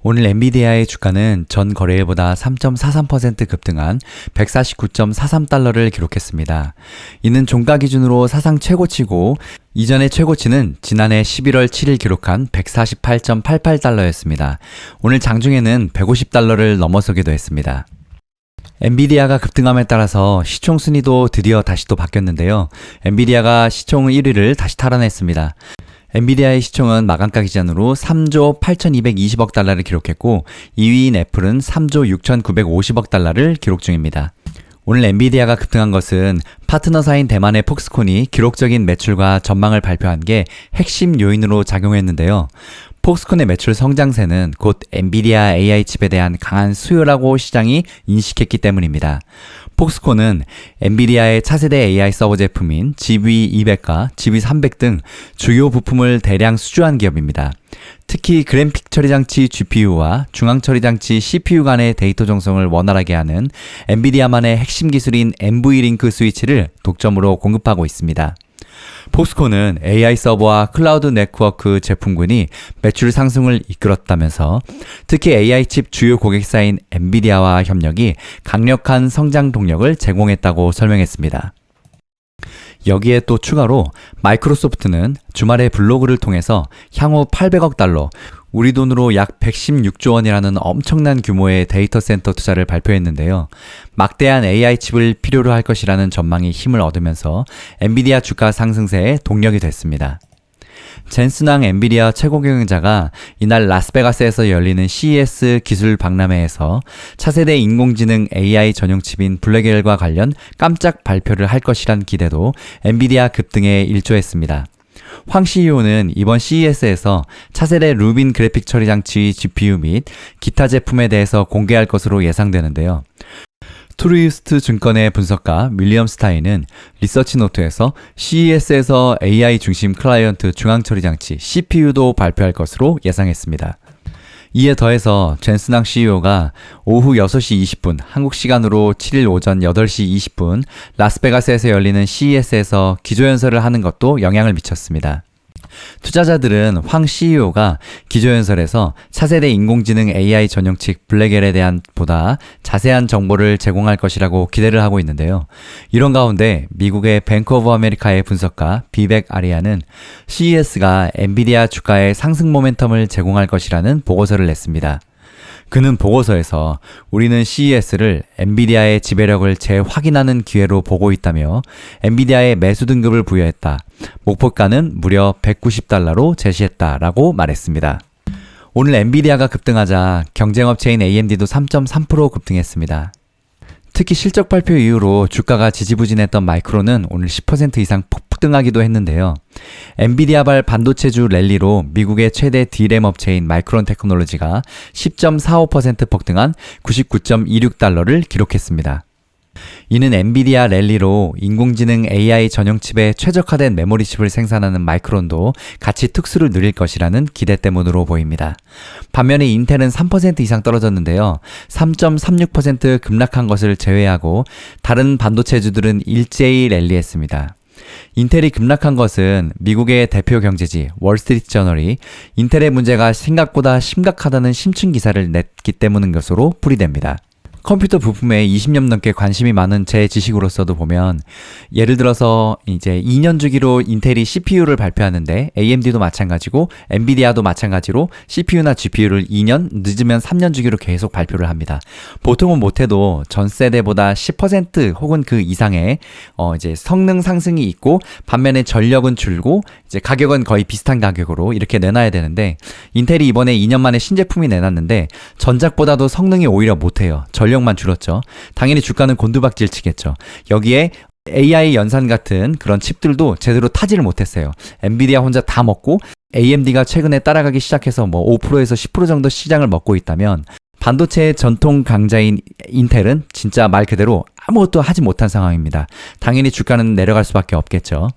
오늘 엔비디아의 주가는 전 거래일보다 3.43% 급등한 149.43달러를 기록했습니다. 이는 종가 기준으로 사상 최고치고 이전의 최고치는 지난해 11월 7일 기록한 148.88달러였습니다. 오늘 장중에는 150달러를 넘어서기도 했습니다. 엔비디아가 급등함에 따라서 시총 순위도 드디어 다시 또 바뀌었는데요. 엔비디아가 시총 1위를 다시 탈환했습니다. 엔비디아의 시총은 마감가 기준으로 3조 8,220억 달러를 기록했고 2위인 애플은 3조 6,950억 달러를 기록 중입니다. 오늘 엔비디아가 급등한 것은 파트너사인 대만의 폭스콘이 기록적인 매출과 전망을 발표한 게 핵심 요인으로 작용했는데요. 폭스콘의 매출 성장세는 곧 엔비디아 AI 칩에 대한 강한 수요라고 시장이 인식했기 때문입니다. 폭스콘은 엔비디아의 차세대 AI 서버 제품인 GB200과 GB300 등 주요 부품을 대량 수주한 기업입니다. 특히 그래픽 처리 장치 GPU와 중앙 처리 장치 CPU 간의 데이터 정성을 원활하게 하는 엔비디아만의 핵심 기술인 NVLink 스위치를 독점으로 공급하고 있습니다. 폭스콘은 AI 서버와 클라우드 네트워크 제품군이 매출 상승을 이끌었다면서 특히 AI 칩 주요 고객사인 엔비디아와 협력이 강력한 성장 동력을 제공했다고 설명했습니다. 여기에 또 추가로 마이크로소프트는 주말에 블로그를 통해서 향후 800억 달러, 우리 돈으로 약 116조 원이라는 엄청난 규모의 데이터 센터 투자를 발표했는데요. 막대한 AI 칩을 필요로 할 것이라는 전망이 힘을 얻으면서 엔비디아 주가 상승세에 동력이 됐습니다. 젠슨 엔비디아 최고 경영자가 이날 라스베가스에서 열리는 CES 기술 박람회에서 차세대 인공지능 AI 전용 칩인 블랙웰과 관련 깜짝 발표를 할 것이란 기대도 엔비디아 급등에 일조했습니다. 황 CEO는 이번 CES에서 차세대 루빈 그래픽 처리 장치 GPU 및 기타 제품에 대해서 공개할 것으로 예상되는데요. 트루이스트 증권의 분석가 윌리엄 스타인은 리서치 노트에서 CES에서 AI 중심 클라이언트 중앙 처리 장치 CPU도 발표할 것으로 예상했습니다. 이에 더해서 젠슨 CEO가 오후 6시 20분 한국 시간으로 7일 오전 8시 20분 라스베가스에서 열리는 CES에서 기조연설을 하는 것도 영향을 미쳤습니다. 투자자들은 황 CEO가 기조연설에서 차세대 인공지능 AI 전용칩 블랙웰에 대한 보다 자세한 정보를 제공할 것이라고 기대를 하고 있는데요. 이런 가운데 미국의 뱅크 오브 아메리카의 분석가 비백 아리아는 CES가 엔비디아 주가의 상승 모멘텀을 제공할 것이라는 보고서를 냈습니다. 그는 보고서에서 우리는 CES를 엔비디아의 지배력을 재확인하는 기회로 보고 있다며 엔비디아의 매수 등급을 부여했다. 목표가는 무려 190달러로 제시했다라고 말했습니다. 오늘 엔비디아가 급등하자 경쟁업체인 AMD도 3.3% 급등했습니다. 특히 실적 발표 이후로 주가가 지지부진했던 마이크론은 오늘 10% 이상 폭등하기도 했는데요. 엔비디아발 반도체주 랠리로 미국의 최대 D램 업체인 마이크론 테크놀로지가 10.45% 폭등한 99.26달러를 기록했습니다. 이는 엔비디아 랠리로 인공지능 AI 전용 칩에 최적화된 메모리 칩을 생산하는 마이크론도 같이 특수를 누릴 것이라는 기대 때문으로 보입니다. 반면에 인텔은 3% 이상 떨어졌는데요. 3.36% 급락한 것을 제외하고 다른 반도체주들은 일제히 랠리했습니다. 인텔이 급락한 것은 미국의 대표 경제지 월스트리트 저널이 인텔의 문제가 생각보다 심각하다는 심층 기사를 냈기 때문인 것으로 풀이됩니다. 컴퓨터 부품에 20년 넘게 관심이 많은 제 지식으로서도 보면 예를 들어서 이제 2년 주기로 인텔이 CPU를 발표하는데 AMD도 마찬가지고 엔비디아도 마찬가지로 CPU나 GPU를 2년 늦으면 3년 주기로 계속 발표를 합니다. 보통은 못해도 전 세대보다 10% 혹은 그 이상의 이제 성능 상승이 있고 반면에 전력은 줄고 이제 가격은 거의 비슷한 가격으로 이렇게 내놔야 되는데 인텔이 이번에 2년 만에 신제품이 내놨는데 전작보다도 성능이 오히려 못해요. 전력만 줄었죠. 당연히 주가는 곤두박질 치겠죠. 여기에 AI 연산 같은 그런 칩들도 제대로 타지를 못했어요. 엔비디아 혼자 다 먹고 AMD가 최근에 따라가기 시작해서 뭐 5%에서 10% 정도 시장을 먹고 있다면 반도체의 전통 강자인 인텔은 진짜 말 그대로 아무것도 하지 못한 상황입니다. 당연히 주가는 내려갈 수밖에 없겠죠.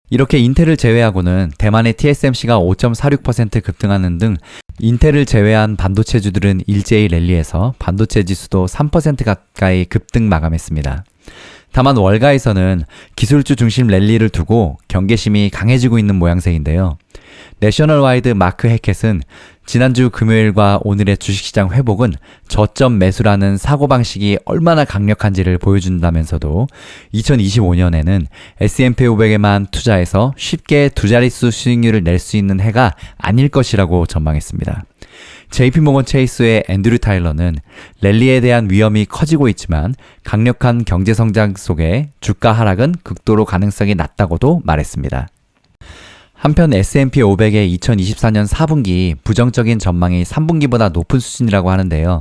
이렇게 인텔을 제외하고는 대만의 TSMC가 5.46% 급등하는 등 인텔을 제외한 반도체주들은 일제히 랠리해서 반도체 지수도 3% 가까이 급등 마감했습니다. 다만 월가에서는 기술주 중심 랠리를 두고 경계심이 강해지고 있는 모양새인데요. 내셔널와이드 마크 해켓은 지난주 금요일과 오늘의 주식시장 회복은 저점 매수라는 사고방식이 얼마나 강력한지를 보여준다면서도 2025년에는 S&P 500에만 투자해서 쉽게 두 자릿수 수익률을 낼 수 있는 해가 아닐 것이라고 전망했습니다. JP모건 체이스의 앤드류 타일러는 랠리에 대한 위험이 커지고 있지만 강력한 경제성장 속에 주가 하락은 극도로 가능성이 낮다고도 말했습니다. 한편 S&P 500의 2024년 4분기 부정적인 전망이 3분기보다 높은 수준이라고 하는데요.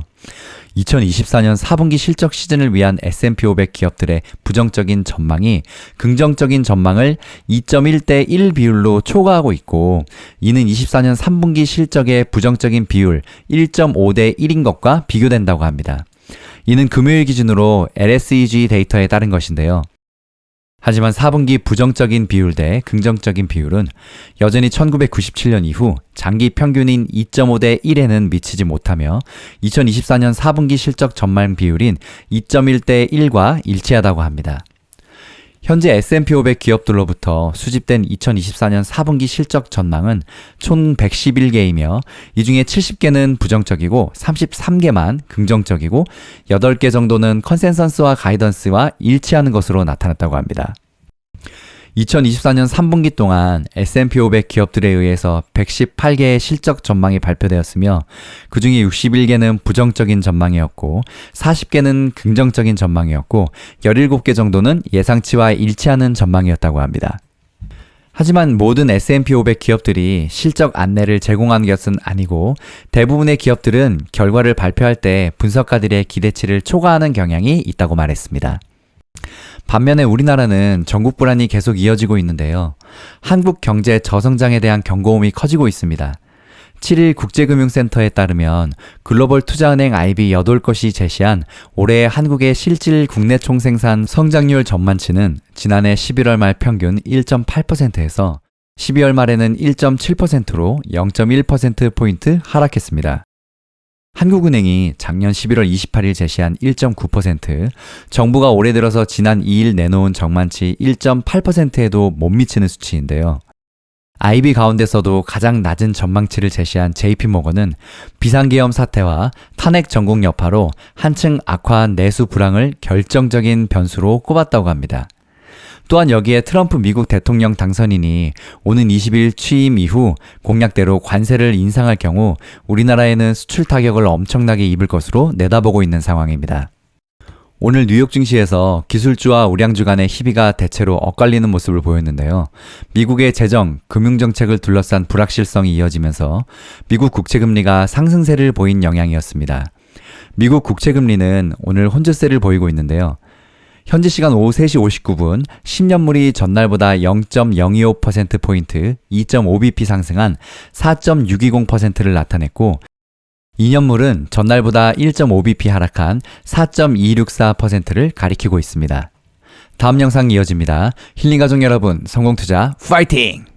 2024년 4분기 실적 시즌을 위한 S&P 500 기업들의 부정적인 전망이 긍정적인 전망을 2.1대 1 비율로 초과하고 있고, 이는 24년 3분기 실적의 부정적인 비율 1.5대 1인 것과 비교된다고 합니다. 이는 금요일 기준으로 LSEG 데이터에 따른 것인데요. 하지만 4분기 부정적인 비율 대 긍정적인 비율은 여전히 1997년 이후 장기 평균인 2.5대 1에는 미치지 못하며 2024년 4분기 실적 전망 비율인 2.1대 1과 일치하다고 합니다. 현재 S&P 500 기업들로부터 수집된 2024년 4분기 실적 전망은 총 111개이며 이 중에 70개는 부정적이고 33개만 긍정적이고 8개 정도는 컨센서스와 가이던스와 일치하는 것으로 나타났다고 합니다. 2024년 3분기 동안 S&P 500 기업들에 의해서 118개의 실적 전망이 발표되었으며 그 중에 61개는 부정적인 전망이었고 40개는 긍정적인 전망이었고 17개 정도는 예상치와 일치하는 전망이었다고 합니다. 하지만 모든 S&P 500 기업들이 실적 안내를 제공하는 것은 아니고 대부분의 기업들은 결과를 발표할 때 분석가들의 기대치를 초과하는 경향이 있다고 말했습니다. 반면에 우리나라는 전국 불안이 계속 이어지고 있는데요. 한국 경제 저성장에 대한 경고음이 커지고 있습니다. 7일 국제금융센터에 따르면 글로벌 투자은행 IB 8곳이 제시한 올해 한국의 실질 국내 총생산 성장률 전망치는 지난해 11월 말 평균 1.8%에서 12월 말에는 1.7%로 0.1%포인트 하락했습니다. 한국은행이 작년 11월 28일 제시한 1.9%, 정부가 올해 들어서 지난 2일 내놓은 전망치 1.8%에도 못 미치는 수치인데요. IB 가운데서도 가장 낮은 전망치를 제시한 JP모건은 비상계엄 사태와 탄핵 전국 여파로 한층 악화한 내수 불황을 결정적인 변수로 꼽았다고 합니다. 또한 여기에 트럼프 미국 대통령 당선인이 오는 20일 취임 이후 공약대로 관세를 인상할 경우 우리나라에는 수출 타격을 엄청나게 입을 것으로 내다보고 있는 상황입니다. 오늘 뉴욕 증시에서 기술주와 우량주 간의 희비가 대체로 엇갈리는 모습을 보였는데요. 미국의 재정, 금융정책을 둘러싼 불확실성이 이어지면서 미국 국채금리가 상승세를 보인 영향이었습니다. 미국 국채금리는 오늘 혼조세를 보이고 있는데요. 현지 시간 오후 3시 59분 10년물이 전날보다 0.025%포인트 2.5bp 상승한 4.620%를 나타냈고 2년물은 전날보다 1.5bp 하락한 4.264%를 가리키고 있습니다. 다음 영상 이어집니다. 힐링가족 여러분, 성공투자 파이팅!